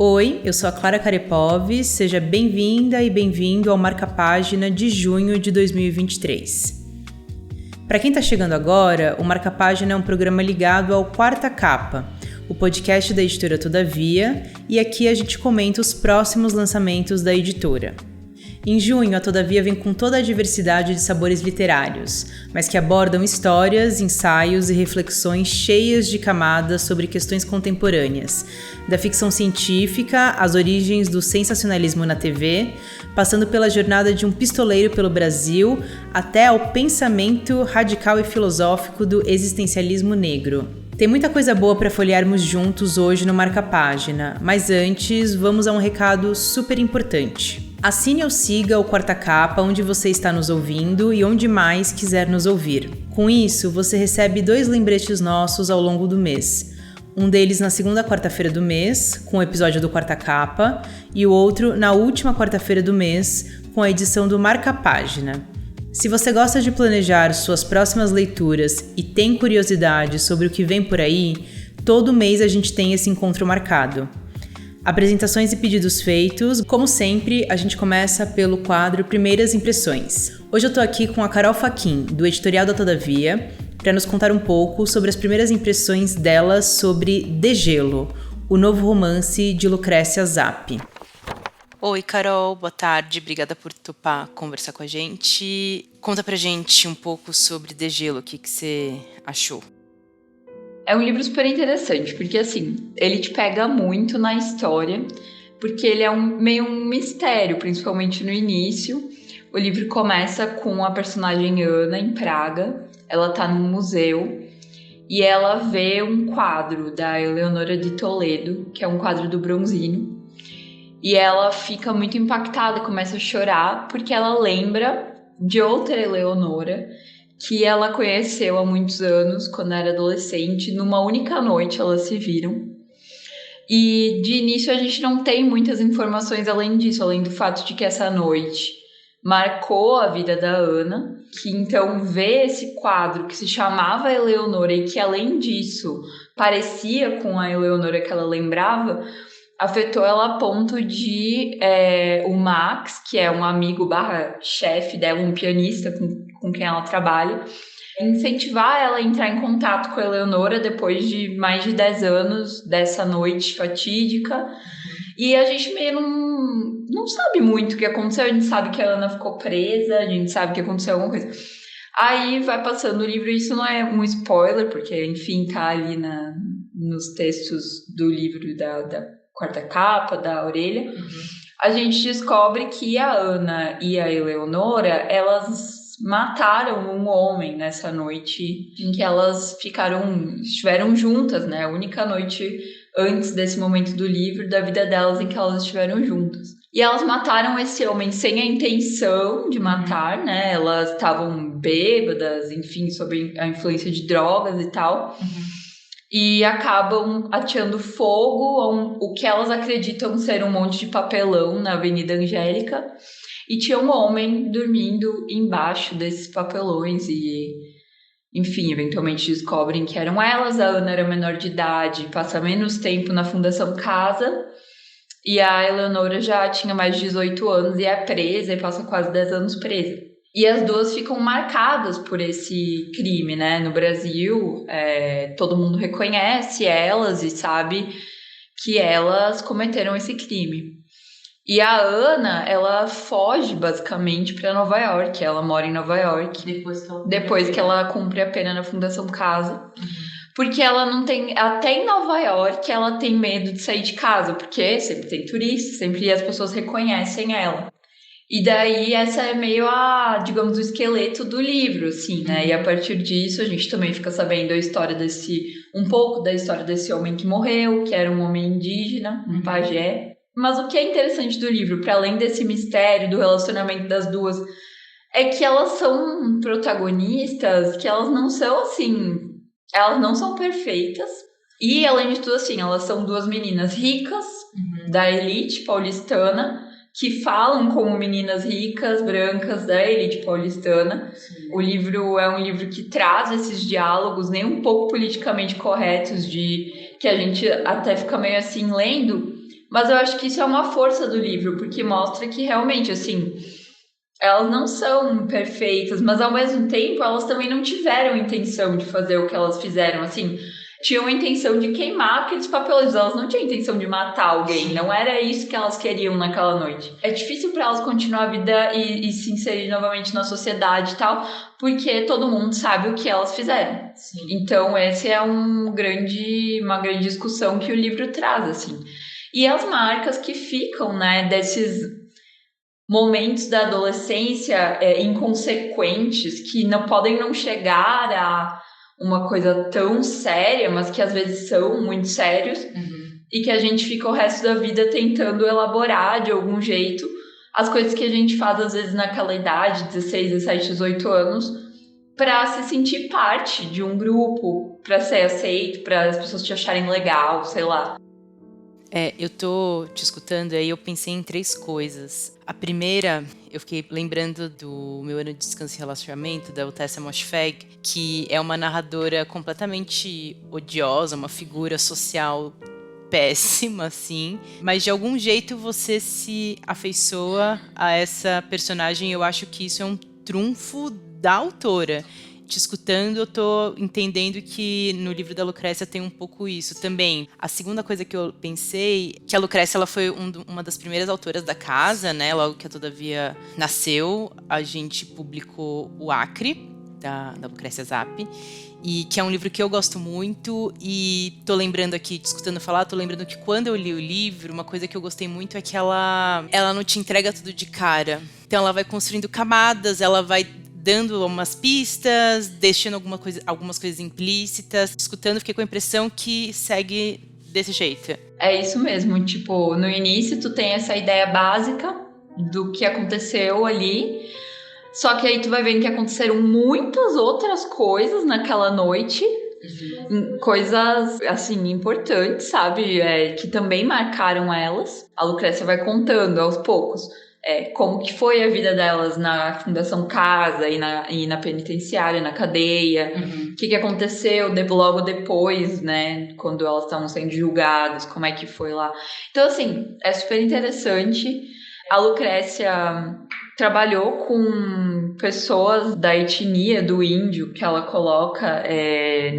Oi, eu sou a Clara Karepov, seja bem-vinda e bem-vindo ao Marca Página de junho de 2023. Para quem está chegando agora, o Marca Página é um programa ligado ao Quarta Capa, o podcast da editora Todavia, e aqui a gente comenta os próximos lançamentos da editora. Em junho, a Todavia vem com toda a diversidade de sabores literários, mas que abordam histórias, ensaios e reflexões cheias de camadas sobre questões contemporâneas, da ficção científica às origens do sensacionalismo na TV, passando pela jornada de um pistoleiro pelo Brasil, até ao pensamento radical e filosófico do existencialismo negro. Tem muita coisa boa para folhearmos juntos hoje no Marca Página, mas antes, vamos a um recado super importante. Assine ou siga o Quarta Capa onde você está nos ouvindo e onde mais quiser nos ouvir. Com isso, você recebe 2 lembretes nossos ao longo do mês. Um deles na segunda quarta-feira do mês, com o episódio do Quarta Capa, e o outro na última quarta-feira do mês, com a edição do Marca Página. Se você gosta de planejar suas próximas leituras e tem curiosidade sobre o que vem por aí, todo mês a gente tem esse encontro marcado. Apresentações e pedidos feitos. Como sempre, a gente começa pelo quadro Primeiras Impressões. Hoje eu tô aqui com a Carol Faquin, do editorial da Todavia, para nos contar um pouco sobre as primeiras impressões dela sobre Degelo, o novo romance de Lucrécia Zapp. Oi, Carol, boa tarde, obrigada por topar conversar com a gente. Conta pra gente um pouco sobre Degelo, o que você achou? É um livro super interessante, porque assim, ele te pega muito na história, porque ele é meio um mistério, principalmente no início. O livro começa com a personagem Ana em Praga, ela tá num museu e ela vê um quadro da Eleonora de Toledo, que é um quadro do Bronzino, e ela fica muito impactada, começa a chorar, porque ela lembra de outra Eleonora, que ela conheceu há muitos anos, quando era adolescente. Numa única noite elas se viram. E de início a gente não tem muitas informações além disso, além do fato de que essa noite marcou a vida da Ana, que então vê esse quadro que se chamava Eleonora e que além disso parecia com a Eleonora que ela lembrava, afetou ela a ponto de o Max, que é um amigo / chefe dela, um pianista com quem ela trabalha, incentivar ela a entrar em contato com a Eleonora depois de mais de 10 anos dessa noite fatídica. E a gente meio não sabe muito o que aconteceu. A gente sabe que a Ana ficou presa, a gente sabe que aconteceu alguma coisa. Aí vai passando o livro, isso não é um spoiler, porque enfim tá ali nos textos do livro da Quarta Capa, da Orelha. A gente descobre que a Ana e a Eleonora, elas mataram um homem nessa noite em que elas estiveram juntas, né? A única noite antes desse momento do livro, da vida delas, em que elas estiveram juntas. E elas mataram esse homem sem a intenção de matar, né? Elas estavam bêbadas, enfim, sob a influência de drogas e tal. E acabam ateando fogo a o que elas acreditam ser um monte de papelão na Avenida Angélica. E tinha um homem dormindo embaixo desses papelões e, enfim, eventualmente descobrem que eram elas. A Ana era menor de idade, passa menos tempo na Fundação Casa. E a Eleonora já tinha mais de 18 anos e é presa e passa quase 10 anos presa. E as duas ficam marcadas por esse crime, né? No Brasil, todo mundo reconhece elas e sabe que elas cometeram esse crime. E a Ana, ela foge basicamente para Nova York. Ela mora em Nova York depois que ela cumpre a pena na Fundação Casa. Porque ela não tem... Até em Nova York, ela tem medo de sair de casa, porque sempre tem turista, sempre as pessoas reconhecem ela. E daí essa é meio digamos, o esqueleto do livro, assim, né? E a partir disso a gente também fica sabendo um pouco da história desse homem que morreu, que era um homem indígena, um pajé. Mas o que é interessante do livro, para além desse mistério do relacionamento das duas, é que elas são protagonistas, que elas não são assim, elas não são perfeitas. E além de tudo, assim, elas são 2 meninas ricas, da elite paulistana, que falam como meninas ricas, brancas, da elite paulistana. Sim. O livro é um livro que traz esses diálogos nem um pouco politicamente corretos, que a gente até fica meio assim lendo, Mas eu acho que isso é uma força do livro, porque mostra que realmente, assim, elas não são perfeitas, mas ao mesmo tempo elas também não tiveram intenção de fazer o que elas fizeram, assim. Tinham a intenção de queimar aqueles papelões, elas não tinham a intenção de matar alguém, não era isso que elas queriam naquela noite. É difícil para elas continuar a vida e se inserir novamente na sociedade e tal, porque todo mundo sabe o que elas fizeram. Sim. Então essa é uma grande discussão que o livro traz, assim. E as marcas que ficam, né, desses momentos da adolescência inconsequentes, que não podem não chegar a uma coisa tão séria, mas que às vezes são muito sérios, e que a gente fica o resto da vida tentando elaborar de algum jeito as coisas que a gente faz às vezes naquela idade, 16, 17, 18 anos, para se sentir parte de um grupo, para ser aceito, para as pessoas te acharem legal, sei lá. Eu tô te escutando aí, eu pensei em 3 coisas. A primeira, eu fiquei lembrando do Meu Ano de Descanso e Relacionamento, da Tessa Moshfegh, que é uma narradora completamente odiosa, uma figura social péssima, assim, mas de algum jeito você se afeiçoa a essa personagem. Eu acho que isso é um trunfo da autora. Te escutando, eu tô entendendo que no livro da Lucrécia tem um pouco isso também. A segunda coisa que eu pensei, que a Lucrécia ela foi uma das primeiras autoras da casa, né? Logo que a Todavia nasceu, a gente publicou o Acre, da Lucrécia Zapp, e que é um livro que eu gosto muito. E tô lembrando aqui, te escutando falar, tô lembrando que quando eu li o livro, uma coisa que eu gostei muito é que ela não te entrega tudo de cara. Então ela vai construindo camadas, ela vai dando umas pistas, deixando algumas coisas implícitas. Escutando, fiquei com a impressão que segue desse jeito. É isso mesmo, tipo, no início tu tem essa ideia básica do que aconteceu ali, só que aí tu vai vendo que aconteceram muitas outras coisas naquela noite, coisas, assim, importantes, sabe, que também marcaram elas. A Lucrécia vai contando aos poucos como que foi a vida delas na Fundação Casa e na penitenciária, na cadeia, o que aconteceu logo depois, né, quando elas estavam sendo julgadas, como é que foi lá. Então, assim, é super interessante. A Lucrécia trabalhou com pessoas da etnia do índio, que ela coloca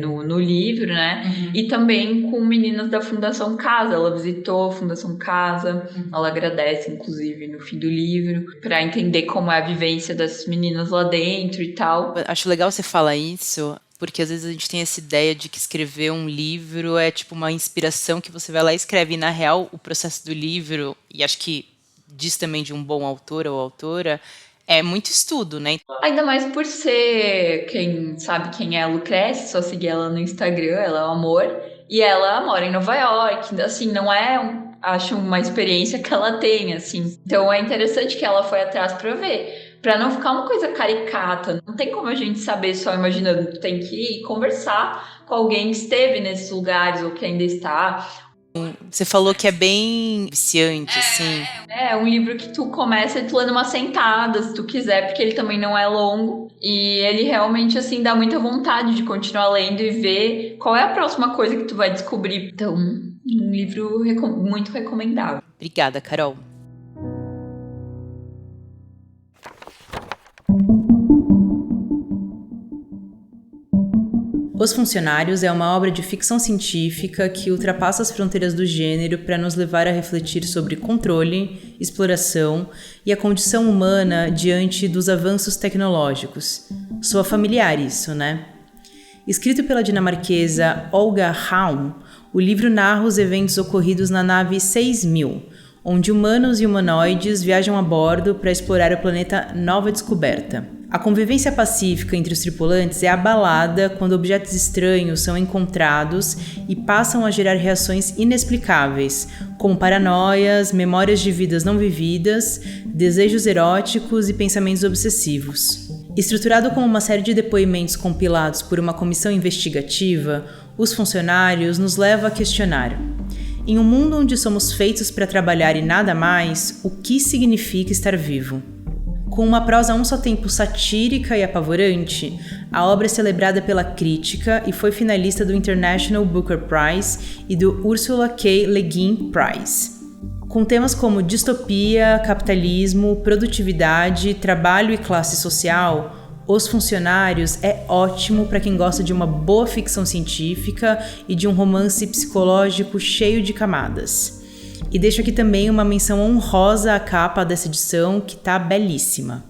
no livro, né? E também com meninas da Fundação Casa. Ela visitou a Fundação Casa, ela agradece, inclusive, no fim do livro, para entender como é a vivência dessas meninas lá dentro e tal. Acho legal você falar isso, porque às vezes a gente tem essa ideia de que escrever um livro é tipo uma inspiração que você vai lá e escreve. E, na real, o processo do livro, e acho que diz também de um bom autor ou autora, é muito estudo, né? Ainda mais por ser, quem sabe quem é a Lucrécia, só seguir ela no Instagram, ela é um amor, e ela mora em Nova York, assim, não é, acho, uma experiência que ela tem, assim. Então é interessante que ela foi atrás pra ver, pra não ficar uma coisa caricata. Não tem como a gente saber só imaginando, tem que ir conversar com alguém que esteve nesses lugares ou que ainda está. Você falou que é bem viciante, assim. É um livro que tu começa e tu lê numa sentada, se tu quiser, porque ele também não é longo. E ele realmente, assim, dá muita vontade de continuar lendo e ver qual é a próxima coisa que tu vai descobrir. Então, um livro muito recomendável. Obrigada, Carol. Os Funcionários é uma obra de ficção científica que ultrapassa as fronteiras do gênero para nos levar a refletir sobre controle, exploração e a condição humana diante dos avanços tecnológicos. Soa familiar isso, né? Escrito pela dinamarquesa Olga Ravn, o livro narra os eventos ocorridos na nave 6000, onde humanos e humanoides viajam a bordo para explorar o planeta Nova Descoberta. A convivência pacífica entre os tripulantes é abalada quando objetos estranhos são encontrados e passam a gerar reações inexplicáveis, como paranoias, memórias de vidas não vividas, desejos eróticos e pensamentos obsessivos. Estruturado como uma série de depoimentos compilados por uma comissão investigativa, Os Funcionários nos leva a questionar: em um mundo onde somos feitos para trabalhar e nada mais, o que significa estar vivo? Com uma prosa a um só tempo satírica e apavorante, a obra é celebrada pela crítica e foi finalista do International Booker Prize e do Ursula K. Le Guin Prize. Com temas como distopia, capitalismo, produtividade, trabalho e classe social, Os Funcionários é ótimo para quem gosta de uma boa ficção científica e de um romance psicológico cheio de camadas. E deixo aqui também uma menção honrosa à capa dessa edição, que tá belíssima.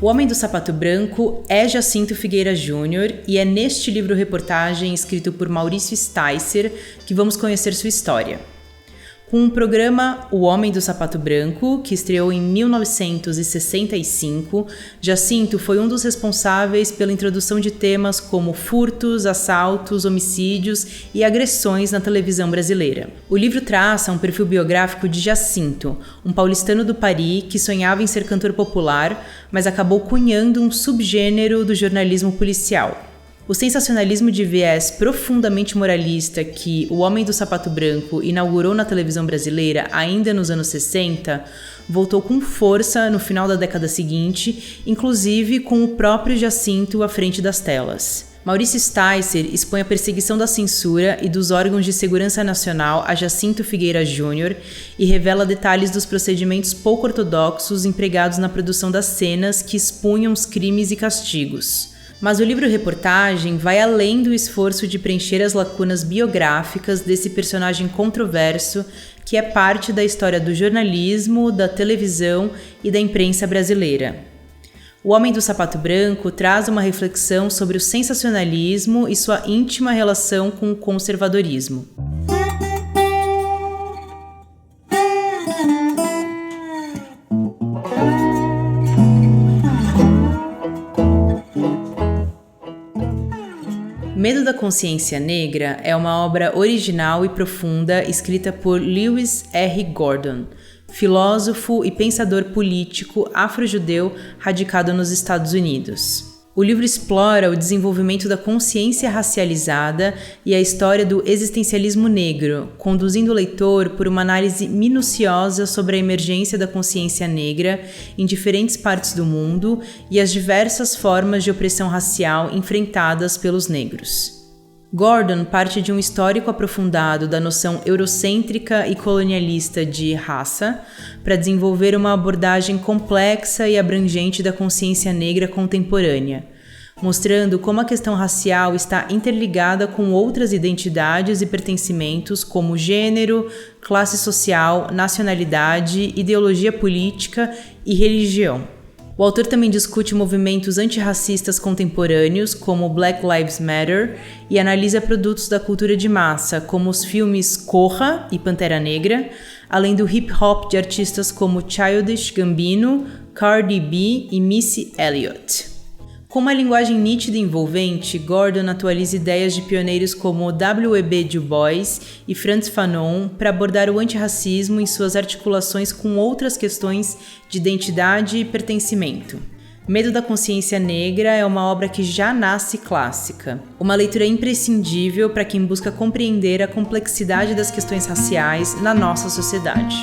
O Homem do Sapato Branco é Jacinto Figueira Júnior e é neste livro-reportagem escrito por Maurício Sticer que vamos conhecer sua história. Com o programa O Homem do Sapato Branco, que estreou em 1965, Jacinto foi um dos responsáveis pela introdução de temas como furtos, assaltos, homicídios e agressões na televisão brasileira. O livro traça um perfil biográfico de Jacinto, um paulistano do Paris que sonhava em ser cantor popular, mas acabou cunhando um subgênero do jornalismo policial. O sensacionalismo de viés profundamente moralista que O Homem do Sapato Branco inaugurou na televisão brasileira ainda nos anos 60 voltou com força no final da década seguinte, inclusive com o próprio Jacinto à frente das telas. Maurício Sticer expõe a perseguição da censura e dos órgãos de segurança nacional a Jacinto Figueira Júnior e revela detalhes dos procedimentos pouco ortodoxos empregados na produção das cenas que expunham os crimes e castigos. Mas o livro-reportagem vai além do esforço de preencher as lacunas biográficas desse personagem controverso que é parte da história do jornalismo, da televisão e da imprensa brasileira. O Homem do Sapato Branco traz uma reflexão sobre o sensacionalismo e sua íntima relação com o conservadorismo. Medo da Consciência Negra é uma obra original e profunda escrita por Lewis R. Gordon, filósofo e pensador político afro-judeu radicado nos Estados Unidos. O livro explora o desenvolvimento da consciência racializada e a história do existencialismo negro, conduzindo o leitor por uma análise minuciosa sobre a emergência da consciência negra em diferentes partes do mundo e as diversas formas de opressão racial enfrentadas pelos negros. Gordon parte de um histórico aprofundado da noção eurocêntrica e colonialista de raça para desenvolver uma abordagem complexa e abrangente da consciência negra contemporânea, mostrando como a questão racial está interligada com outras identidades e pertencimentos como gênero, classe social, nacionalidade, ideologia política e religião. O autor também discute movimentos antirracistas contemporâneos, como Black Lives Matter, e analisa produtos da cultura de massa, como os filmes Corra e Pantera Negra, além do hip-hop de artistas como Childish Gambino, Cardi B e Missy Elliott. Com uma linguagem nítida e envolvente, Gordon atualiza ideias de pioneiros como W.E.B. Du Bois e Frantz Fanon para abordar o antirracismo em suas articulações com outras questões de identidade e pertencimento. Medo da Consciência Negra é uma obra que já nasce clássica, uma leitura imprescindível para quem busca compreender a complexidade das questões raciais na nossa sociedade.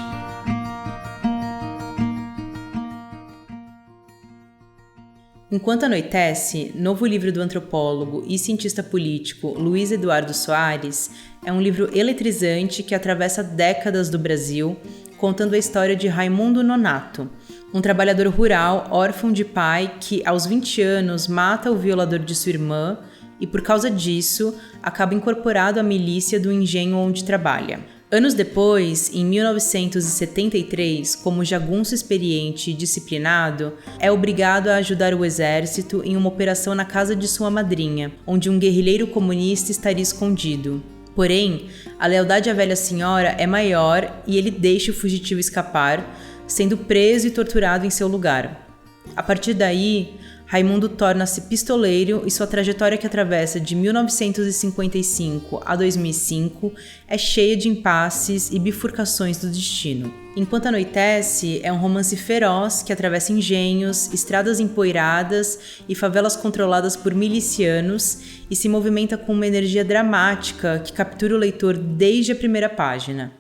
Enquanto Anoitece, novo livro do antropólogo e cientista político Luiz Eduardo Soares, é um livro eletrizante que atravessa décadas do Brasil, contando a história de Raimundo Nonato, um trabalhador rural órfão de pai que, aos 20 anos, mata o violador de sua irmã e, por causa disso, acaba incorporado à milícia do engenho onde trabalha. Anos depois, em 1973, como jagunço experiente e disciplinado, é obrigado a ajudar o exército em uma operação na casa de sua madrinha, onde um guerrilheiro comunista estaria escondido. Porém, a lealdade à velha senhora é maior e ele deixa o fugitivo escapar, sendo preso e torturado em seu lugar. A partir daí, Raimundo torna-se pistoleiro e sua trajetória, que atravessa de 1955 a 2005, é cheia de impasses e bifurcações do destino. Enquanto Anoitece é um romance feroz que atravessa engenhos, estradas empoeiradas e favelas controladas por milicianos e se movimenta com uma energia dramática que captura o leitor desde a primeira página.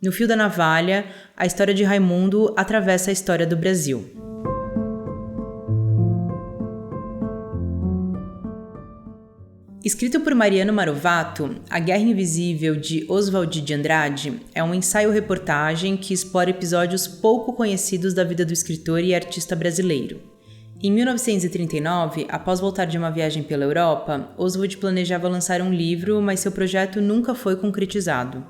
No fio da navalha, a história de Raimundo atravessa a história do Brasil. Escrito por Mariano Marovato, A Guerra Invisível, de Oswald de Andrade, é um ensaio-reportagem que explora episódios pouco conhecidos da vida do escritor e artista brasileiro. Em 1939, após voltar de uma viagem pela Europa, Oswald planejava lançar um livro, mas seu projeto nunca foi concretizado.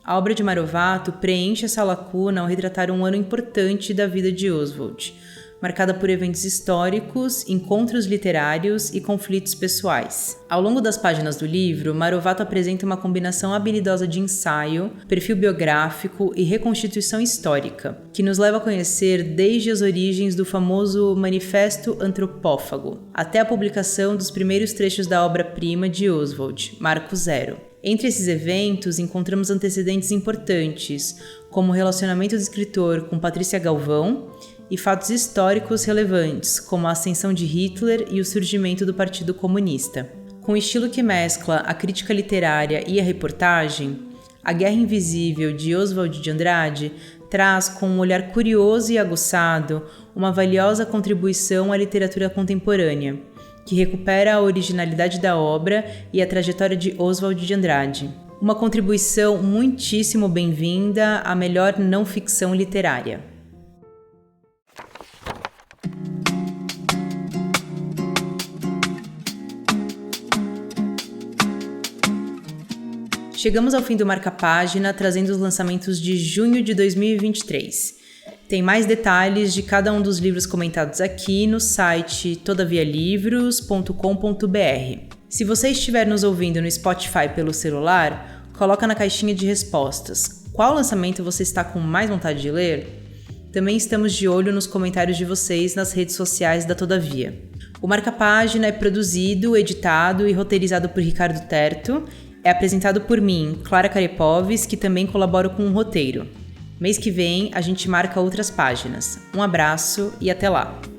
A obra de Marovato preenche essa lacuna ao retratar um ano importante da vida de Oswald, marcada por eventos históricos, encontros literários e conflitos pessoais. Ao longo das páginas do livro, Marovato apresenta uma combinação habilidosa de ensaio, perfil biográfico e reconstituição histórica, que nos leva a conhecer desde as origens do famoso Manifesto Antropófago, até a publicação dos primeiros trechos da obra-prima de Oswald, Marco Zero. Entre esses eventos, encontramos antecedentes importantes, como o relacionamento do escritor com Patrícia Galvão, e fatos históricos relevantes, como a ascensão de Hitler e o surgimento do Partido Comunista. Com um estilo que mescla a crítica literária e a reportagem, A Guerra Invisível, de Oswald de Andrade, traz, com um olhar curioso e aguçado, uma valiosa contribuição à literatura contemporânea, que recupera a originalidade da obra e a trajetória de Oswald de Andrade. Uma contribuição muitíssimo bem-vinda à melhor não-ficção literária. Chegamos ao fim do Marca Página, trazendo os lançamentos de junho de 2023. Tem mais detalhes de cada um dos livros comentados aqui no site todavialivros.com.br. Se você estiver nos ouvindo no Spotify pelo celular, coloca na caixinha de respostas qual lançamento você está com mais vontade de ler. Também estamos de olho nos comentários de vocês nas redes sociais da Todavia. O Marca Página é produzido, editado e roteirizado por Ricardo Terto. É apresentado por mim, Clara Carepoves, que também colaboro com o roteiro. Mês que vem, a gente marca outras páginas. Um abraço e até lá!